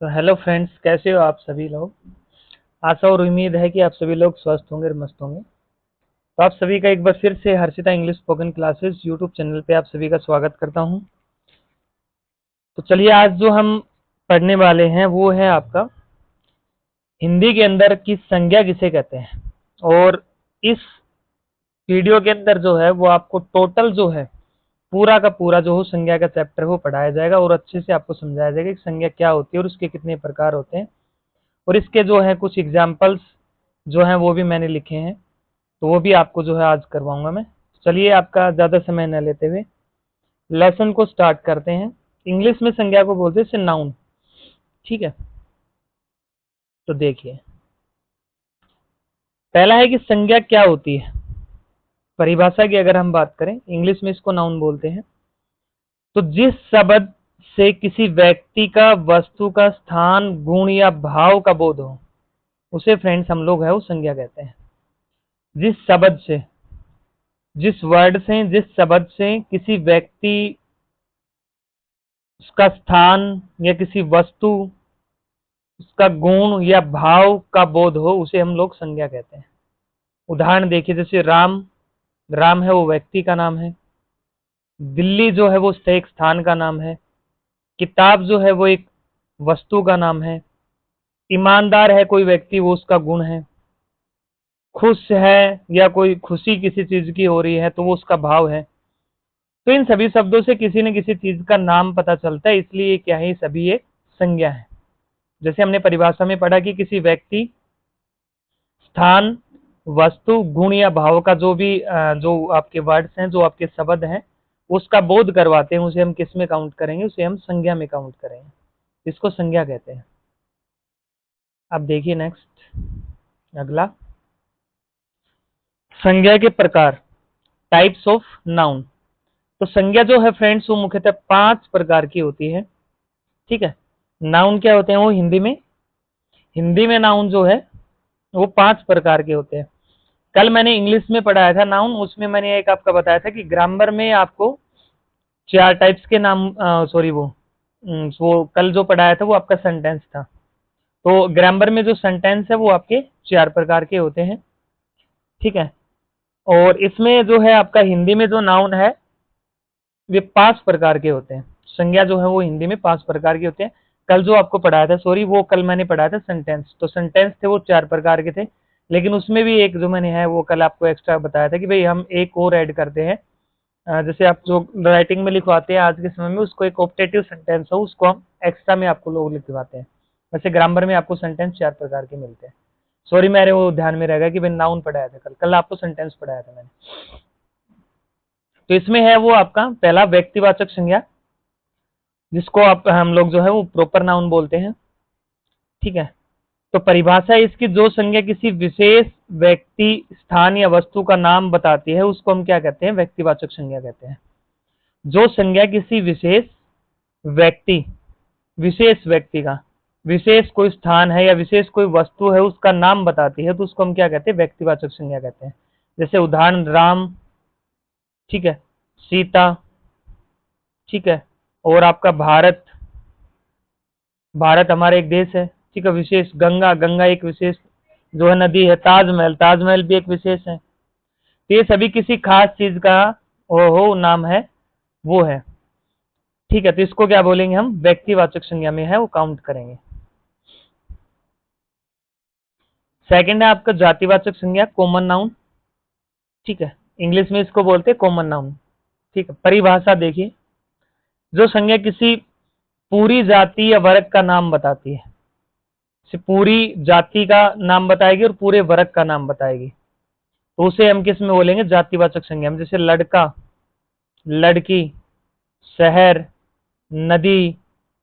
तो hello friends, कैसे हो आप सभी लोग। आशा और उम्मीद है कि आप सभी लोग स्वस्थ होंगे और मस्त होंगे। तो आप सभी का एक बार फिर से Harshita English spoken classes YouTube channel पे आप सभी का स्वागत करता हूं। तो चलिए, आज जो हम पढ़ने वाले हैं वो है आपका हिंदी के अंदर की संज्ञा किसे कहते हैं। और इस वीडियो के अंदर जो है वो आपको टोटल जो है पूरा का पूरा जो हो संज्ञा का चैप्टर वो पढ़ाया जाएगा और अच्छे से आपको समझाया जाएगा कि संज्ञा क्या होती है और उसके कितने प्रकार होते हैं। और इसके जो है कुछ एग्जाम्पल्स जो हैं वो भी मैंने लिखे हैं, तो वो भी आपको जो है आज करवाऊंगा मैं। चलिए, आपका ज़्यादा समय न लेते हुए लेसन को स्टार्ट करते हैं। इंग्लिश में संज्ञा को बोलते हैं नाउन। ठीक है, तो देखिए, पहला है कि संज्ञा क्या होती है। परिभाषा की अगर हम बात करें, इंग्लिश में इसको नाउन बोलते हैं। तो जिस शब्द से किसी व्यक्ति का, वस्तु का, स्थान, गुण या भाव का बोध हो उसे फ्रेंड्स हम लोग है वो संज्ञा कहते हैं। जिस शब्द से, जिस वर्ड से, जिस शब्द से किसी व्यक्ति, उसका स्थान या किसी वस्तु, उसका गुण या भाव का बोध हो उसे हम लोग संज्ञा कहते हैं। उदाहरण देखिए, जैसे राम, राम है वो व्यक्ति का नाम है। दिल्ली जो है वो एक स्थान का नाम है। किताब जो है वो एक वस्तु का नाम है। ईमानदार है कोई व्यक्ति, वो उसका गुण है। खुश है या कोई खुशी किसी चीज की हो रही है तो वो उसका भाव है। तो इन सभी शब्दों से किसी न किसी चीज का नाम पता चलता है, इसलिए क्या है, सभी एक संज्ञा है। जैसे हमने परिभाषा में पढ़ा कि किसी व्यक्ति, स्थान, वस्तु, गुण या भाव का जो भी जो आपके वर्ड्स हैं, जो आपके शब्द हैं, उसका बोध करवाते हैं, उसे हम किस में काउंट करेंगे, उसे हम संज्ञा में काउंट करेंगे। इसको संज्ञा कहते हैं। अब देखिए नेक्स्ट, अगला, संज्ञा के प्रकार, टाइप्स ऑफ नाउन। तो संज्ञा जो है फ्रेंड्स वो मुख्यतः 5 प्रकार की होती है। ठीक है, नाउन क्या होते हैं वो हिंदी में नाउन जो है वो 5 प्रकार के होते हैं। कल मैंने इंग्लिश में पढ़ाया था नाउन, उसमें मैंने एक आपका बताया था कि ग्रामर में आपको 4 टाइप्स के नाम, सॉरी वो कल जो पढ़ाया था वो आपका सेंटेंस था। तो ग्रामर में जो सेंटेंस है वो आपके 4 प्रकार के होते हैं। ठीक है, और इसमें जो है आपका हिंदी में जो नाउन है वे 5 प्रकार के होते हैं। संज्ञा जो है वो हिंदी में 5 प्रकार के होते हैं। कल जो आपको पढ़ाया था, सॉरी वो कल मैंने पढ़ाया था सेंटेंस, तो सेंटेंस थे वो 4 प्रकार के थे। लेकिन उसमें भी एक जो मैंने है वो कल आपको एक्स्ट्रा बताया था कि भाई हम एक और ऐड करते हैं। जैसे आप जो राइटिंग में लिखवाते हैं आज के समय में, उसको एक ऑप्टेटिव सेंटेंस हो, उसको हम एक्स्ट्रा में आपको लोग लिखवाते हैं। वैसे ग्रामर में आपको सेंटेंस 4 प्रकार के मिलते हैं। सॉरी, मेरे वो ध्यान में रहेगा कि मैंने नाउन पढ़ाया था कल, कल आपको सेंटेंस पढ़ाया था मैंने। तो इसमें है वो आपका पहला व्यक्तिवाचक संज्ञा, जिसको आप हम लोग जो है वो प्रॉपर नाउन बोलते हैं। ठीक है, तो परिभाषा है इसकी, जो संज्ञा किसी विशेष व्यक्ति, स्थान या वस्तु का नाम बताती है उसको हम क्या कहते हैं, व्यक्तिवाचक संज्ञा कहते हैं। जो संज्ञा किसी विशेष व्यक्ति, विशेष व्यक्ति का, विशेष कोई स्थान है या विशेष कोई वस्तु है उसका नाम बताती है तो उसको हम क्या कहते हैं, व्यक्तिवाचक संज्ञा कहते हैं। जैसे उदाहरण राम, ठीक है, सीता, ठीक है, और आपका भारत, भारत हमारा एक देश है। ठीक है, विशेष गंगा, गंगा एक विशेष जो है नदी है। ताजमहल, ताजमहल भी एक विशेष है। तो ये सभी किसी खास चीज का हो नाम है, वो है। ठीक है, तो इसको क्या बोलेंगे हम, व्यक्तिवाचक संज्ञा में है वो काउंट करेंगे। सेकंड है आपका जातिवाचक संज्ञा, कॉमन नाउन। ठीक है, इंग्लिश में इसको बोलते हैं कॉमन नाउन। ठीक है, परिभाषा देखिए, जो संज्ञा किसी पूरी जाति या वर्ग का नाम बताती है, पूरी जाति का नाम बताएगी और पूरे वर्ग का नाम बताएगी, तो उसे हम किस में बोलेंगे, जातिवाचक संज्ञा में। जैसे लड़का, लड़की, शहर, नदी,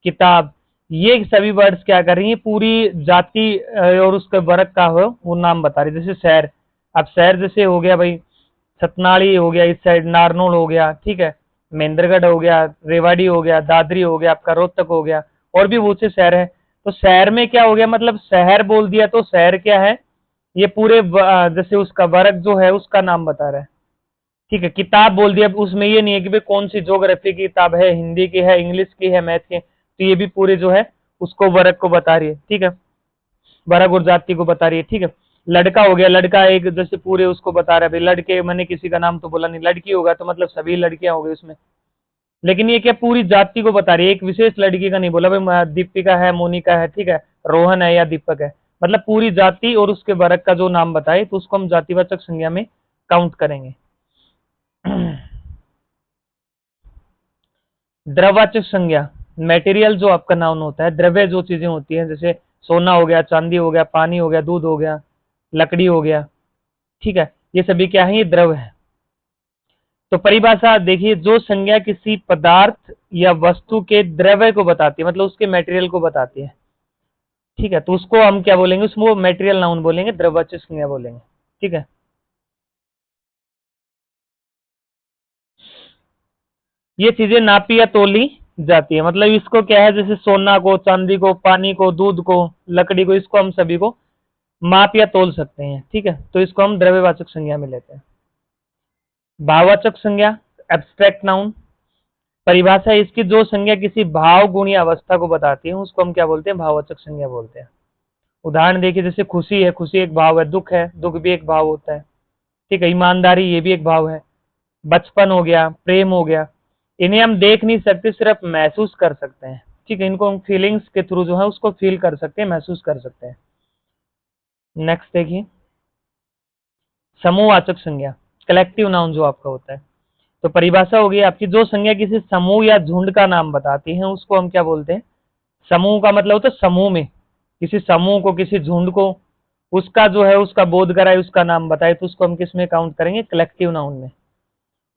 किताब, ये सभी वर्ड्स क्या कर रही हैं, पूरी जाति और उसके वर्ग का हो वो नाम बता रही है। जैसे शहर, अब शहर जैसे हो गया भाई सतनाली हो गया, इस साइड नारनौल हो गया, ठीक है, महेंद्रगढ़ हो गया, रेवाड़ी हो गया, दादरी हो गया, आपका रोहतक हो गया, और भी बहुत से शहर है। तो शहर में क्या हो गया, मतलब शहर बोल दिया तो शहर क्या है, ये पूरे जैसे उसका वर्ग जो है उसका नाम बता रहा है। ठीक है, किताब बोल दिया, उसमें ये नहीं है कि भाई कौन सी ज्योग्राफी की किताब है, हिंदी की है, इंग्लिश की है, मैथ की, तो ये भी पूरे जो है उसको वर्ग को बता रही है, ठीक है, वर्ग और जाति को बता रही है, ठीक है। लड़का हो गया, लड़का एक जैसे पूरे उसको बता रहा है भाई, लड़के मैंने किसी का नाम तो बोला नहीं, लड़की होगा तो मतलब सभी लड़कियां हो गई उसमें, लेकिन ये क्या पूरी जाति को बता रही है, एक विशेष लड़की का नहीं बोला भाई दीपिका है, मोनिका है, ठीक है, रोहन है या दीपक है, मतलब पूरी जाति और उसके वर्ग का जो नाम बताए तो उसको हम जातिवाचक संज्ञा में काउंट करेंगे। द्रववाचक संज्ञा, मटेरियल जो आपका नाउन होता है, द्रव्य जो चीजें होती हैं, जैसे सोना हो गया, चांदी हो गया, पानी हो गया, दूध हो गया, लकड़ी हो गया, ठीक है, ये सभी क्या है, ये द्रव है। तो परिभाषा देखिए, जो संज्ञा किसी पदार्थ या वस्तु के द्रव्य को बताती है, मतलब उसके मटेरियल को बताती है, ठीक है, तो उसको हम क्या बोलेंगे, उसको मटेरियल नाउन बोलेंगे, द्रववाचक संज्ञा बोलेंगे, ठीक है। ये चीजें नापी या तोली जाती है, मतलब इसको क्या है, जैसे सोना को, चांदी को, पानी को, दूध को, लकड़ी को, इसको हम सभी को माप या तोल सकते हैं, ठीक है, तो इसको हम द्रव्यवाचक संज्ञा में लेते हैं। भाववाचक संज्ञा, एब्स्ट्रैक्ट नाउन, परिभाषा है इसकी, जो संज्ञा किसी भाव गुण या अवस्था को बताती है उसको हम क्या बोलते हैं, भाववाचक संज्ञा बोलते हैं। उदाहरण देखिए, जैसे खुशी है, खुशी एक भाव है, दुख है, दुख भी एक भाव होता है, ठीक है, ईमानदारी ये भी एक भाव है, बचपन हो गया, प्रेम हो गया, इन्हें हम देख नहीं सकते, सिर्फ महसूस कर सकते हैं, ठीक है, इनको हम फीलिंग्स के थ्रू जो है उसको फील कर सकते हैं, महसूस कर सकते हैं। नेक्स्ट देखिए, समूहवाचक संज्ञा, कलेक्टिव नाउन जो आपका होता है, तो परिभाषा होगी आपकी, जो संज्ञा किसी समूह या झुंड का नाम बताती है उसको हम क्या बोलते हैं, समूह का मतलब होता है समूह में, किसी समूह को, किसी झुंड को, उसका जो है उसका बोध कराए, उसका नाम बताए, तो उसको हम किस में काउंट करेंगे, कलेक्टिव नाउन में।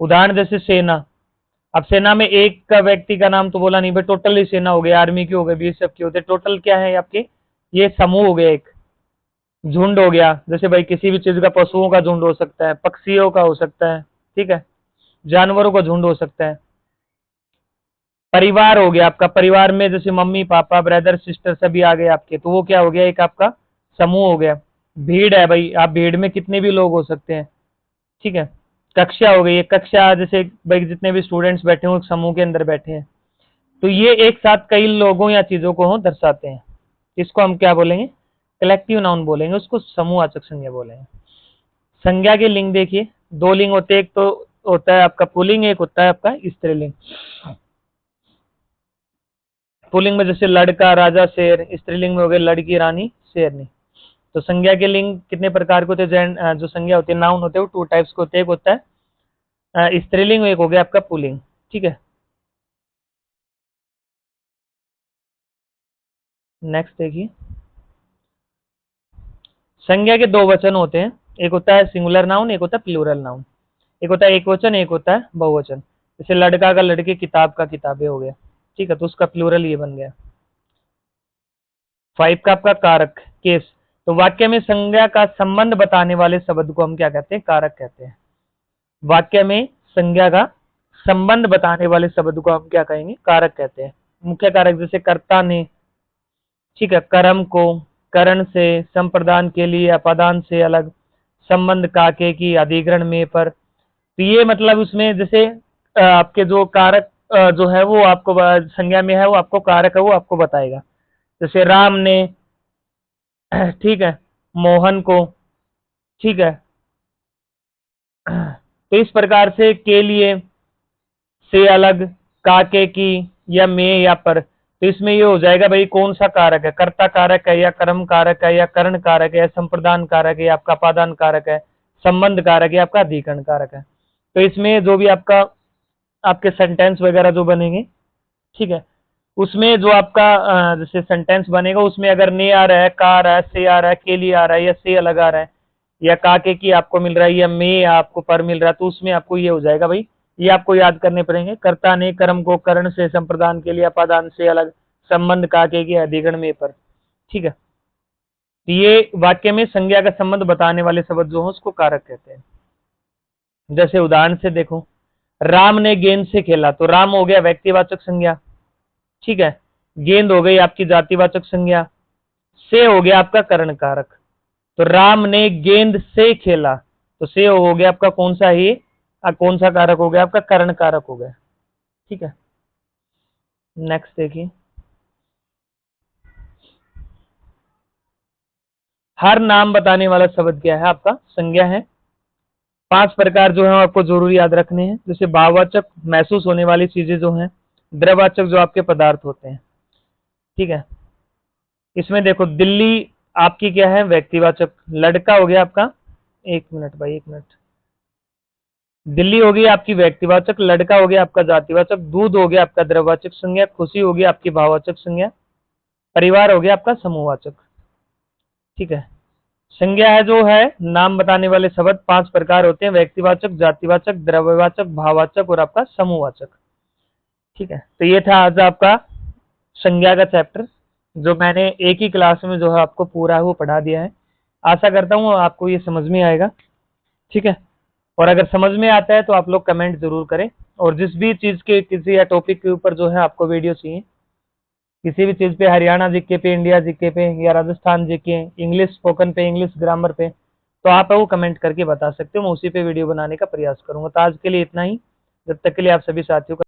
उदाहरण जैसे सेना, अब सेना में एक का व्यक्ति का नाम तो बोला नहीं भाई, टोटल ही सेना हो गई, आर्मी की हो गई, बीएसएफ की होते, टोटल क्या है आपके, ये समूह हो गया, एक झुंड हो गया, जैसे भाई किसी भी चीज का, पशुओं का झुंड हो सकता है, पक्षियों का हो सकता है, ठीक है, जानवरों का झुंड हो सकता है। परिवार हो गया आपका, परिवार में जैसे मम्मी पापा ब्रदर सिस्टर सभी आ गए आपके, तो वो क्या हो गया, एक आपका समूह हो गया। भीड़ है भाई, आप भीड़ में कितने भी लोग हो सकते हैं, ठीक है। कक्षा हो गई, एक कक्षा जैसे भाई जितने भी स्टूडेंट्स बैठे हो समूह के अंदर बैठे हैं, तो ये एक साथ कई लोगों या चीजों को हो दर्शाते हैं, इसको हम क्या बोलेंगे, कलेक्टिव नाउन बोलेंगे, उसको समूहवाचक संज्ञा बोलेंगे। संज्ञा के लिंग देखिए, दो लिंग होते हैं, एक तो होता है आपका पुल्लिंग, एक होता है आपका स्त्रीलिंग। पुल्लिंग में जैसे लड़का, राजा, शेर, स्त्रीलिंग में हो गए लड़की, रानी, शेरनी। तो संज्ञा के लिंग कितने प्रकार के होते हैं, जो संज्ञा होती है, नाउन होते हैं, वो टू टाइप्स के होते हैं, एक होता है स्त्रीलिंग, एक हो गया आपका पुल्लिंग, ठीक है। नेक्स्ट देखिए, संज्ञा के दो वचन होते हैं, एक होता है सिंगुलर नाउन, एक होता है प्लूरल नाउन, एक होता है एक वचन, एक होता है बहुवचन। जैसे लड़का का लड़के, किताब का किताबें हो गया, ठीक है, तो उसका प्लूरल ये बन गया। 5 का आपका कारक, केस, तो वाक्य में संज्ञा का संबंध बताने वाले शब्द को हम क्या कहते हैं, कारक कहते हैं। वाक्य में संज्ञा का संबंध बताने वाले शब्द को हम क्या कहेंगे, कारक कहते हैं। मुख्य कारक जैसे कर्ता ने, ठीक है, कर्म को, करण से, संप्रदान के लिए, अपादान से अलग, संबंध काके की, अधिग्रहण में पर, तो ये मतलब उसमें जैसे आपके जो कारक जो है वो आपको संज्ञा में है, वो आपको कारक है वो आपको बताएगा। जैसे राम ने, ठीक है, मोहन को, ठीक है, तो इस प्रकार से के लिए, से अलग, काके की, या में या पर, तो इसमें ये हो जाएगा भाई कौन सा कारक है, कर्ता कारक है या कर्म कारक है या करण कारक है या संप्रदान कारक है या आपका अपादान कारक है, संबंध कारक है, आपका अधिकरण कारक है। तो इसमें जो भी आपका आपके सेंटेंस वगैरह जो बनेंगे, ठीक है, उसमें जो आपका जैसे सेंटेंस बनेगा उसमें अगर ने आ रहा है, का आ रहा है, से आ रहा है, के लिए आ रहा है, या से अलग आ रहा है, या काके की आपको मिल रहा है, या में आपको पर मिल रहा है, तो उसमें आपको ये हो जाएगा भाई, ये आपको याद करने पड़ेंगे, कर्ता ने कर्म को करण से, संप्रदान के लिए, अपादान से अलग, संबंध काके की, अधिगण में पर, ठीक है। तो ये वाक्य में संज्ञा का संबंध बताने वाले शब्द जो हो उसको कारक कहते हैं। जैसे उदाहरण से देखो, राम ने गेंद से खेला, तो राम हो गया व्यक्तिवाचक संज्ञा, ठीक है, गेंद हो गई आपकी जातिवाचक संज्ञा, से हो गया आपका करण कारक। तो राम ने गेंद से खेला, तो से हो गया आपका कौन सा ही, कौन सा कारक हो गया आपका, करण कारक हो गया, ठीक है। नेक्स्ट देखिए, हर नाम बताने वाला शब्द क्या है? आपका संज्ञा है। 5 प्रकार जो है आपको जरूर याद रखने हैं, जैसे भाववाचक महसूस होने वाली चीजें जो हैं, द्रववाचक जो आपके पदार्थ होते हैं, ठीक है। इसमें देखो दिल्ली आपकी क्या है? व्यक्तिवाचक। लड़का हो गया आपका, 1 मिनट भाई 1 मिनट। दिल्ली हो गई आपकी व्यक्तिवाचक, लड़का हो गया आपका जातिवाचक, दूध हो गया आपका द्रववाचक संज्ञा, खुशी हो गया आपकी भाववाचक संज्ञा, परिवार हो गया आपका समूहवाचक, ठीक है। संज्ञा है जो है नाम बताने वाले शब्द 5 प्रकार होते हैं, व्यक्तिवाचक, जातिवाचक, द्रव्यवाचक, भाववाचक और आपका समूहवाचक, ठीक है। तो ये था आज आपका संज्ञा का चैप्टर, जो मैंने एक ही क्लास में जो है आपको पूरा वो पढ़ा दिया है। आशा करता हूँ आपको ये समझ में आएगा, ठीक है। और अगर समझ में आता है तो आप लोग कमेंट जरूर करें, और जिस भी चीज के किसी या टॉपिक के ऊपर जो है आपको वीडियो चाहिए, किसी भी चीज पे, हरियाणा जीके पे, इंडिया जीके पे, या राजस्थान जीके, इंग्लिश स्पोकन पे, इंग्लिश ग्रामर पे, तो आप वो कमेंट करके बता सकते हो, मैं उसी पे वीडियो बनाने का प्रयास करूंगा। तो आज के लिए इतना ही। जब तक के लिए आप सभी साथियों का